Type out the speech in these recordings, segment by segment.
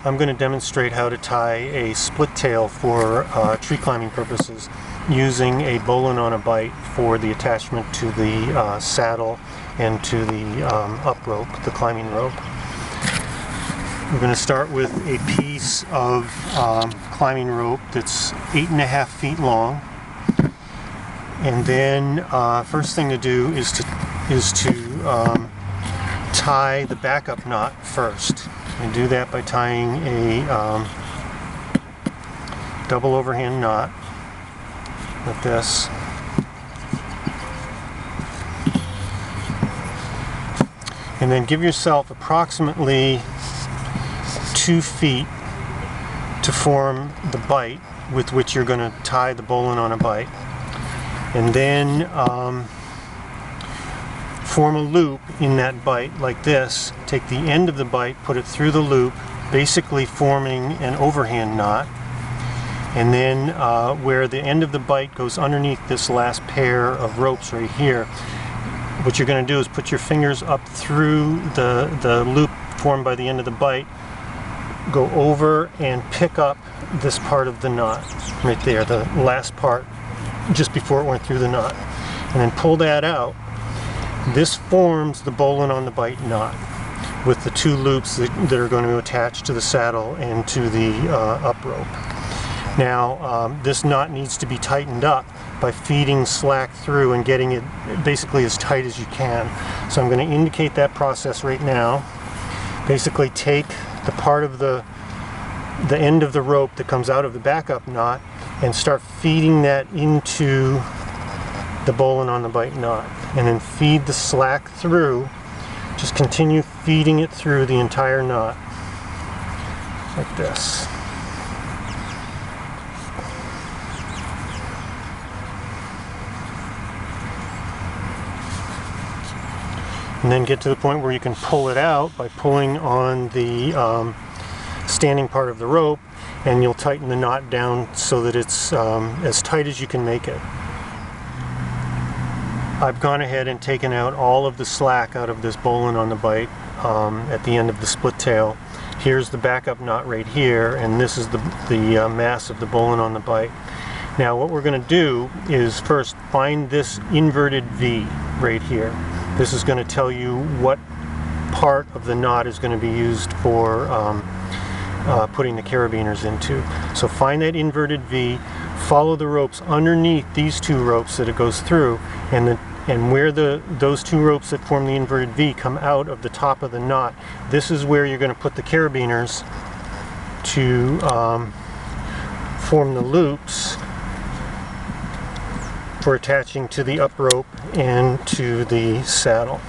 I'm going to demonstrate how to tie a split tail for tree climbing purposes using a bowline on a bite for the attachment to the saddle and to the up rope, the climbing rope. We're going to start with a piece of climbing rope that's 8.5 feet long, and then first thing to do is to tie the backup knot first. And do that by tying a double overhand knot like this. And then give yourself approximately 2 feet to form the bite with which you're going to tie the bowline on a bite. And then form a loop in that bite like this. Take the end of the bite, put it through the loop, basically forming an overhand knot. And then where the end of the bite goes underneath this last pair of ropes right here, what you're going to do is put your fingers up through the loop formed by the end of the bite, go over and pick up this part of the knot right there, the last part just before it went through the knot, and then pull that out. This forms the bowline on the bite knot with the two loops that are going to attach to the saddle and to the up rope. Now this knot needs to be tightened up by feeding slack through and getting it basically as tight as you can. So I'm going to indicate that process right now. Basically take the part of the end of the rope that comes out of the backup knot and start feeding that into the bowline on the bite knot, and then feed the slack through. Just continue feeding it through the entire knot like this. And then get to the point where you can pull it out by pulling on the standing part of the rope, and you'll tighten the knot down so that it's as tight as you can make it. I've gone ahead and taken out all of the slack out of this bowline on the bite at the end of the split tail. Here's the backup knot right here, and this is the mass of the bowline on the bite. Now what we're going to do is first find this inverted V right here. This is going to tell you what part of the knot is going to be used for putting the carabiners into. So find that inverted V, follow the ropes underneath these two ropes that it goes through, and where those two ropes that form the inverted V come out of the top of the knot, this is where you're going to put the carabiners to form the loops for attaching to the up rope and to the saddle.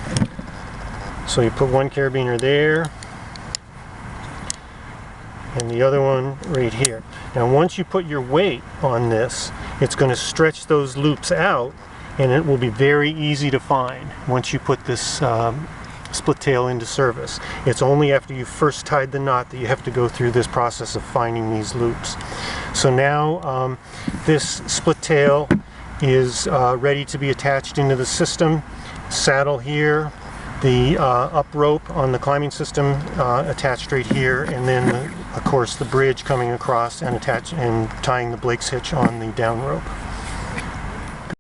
So you put one carabiner there and the other one right here. Now once you put your weight on this, it's going to stretch those loops out, and it will be very easy to find once you put this split tail into service. It's only after you first tied the knot that you have to go through this process of finding these loops. So now this split tail is ready to be attached into the system. Saddle here, the up rope on the climbing system attached right here, and then of course the bridge coming across and tying the Blake's hitch on the down rope.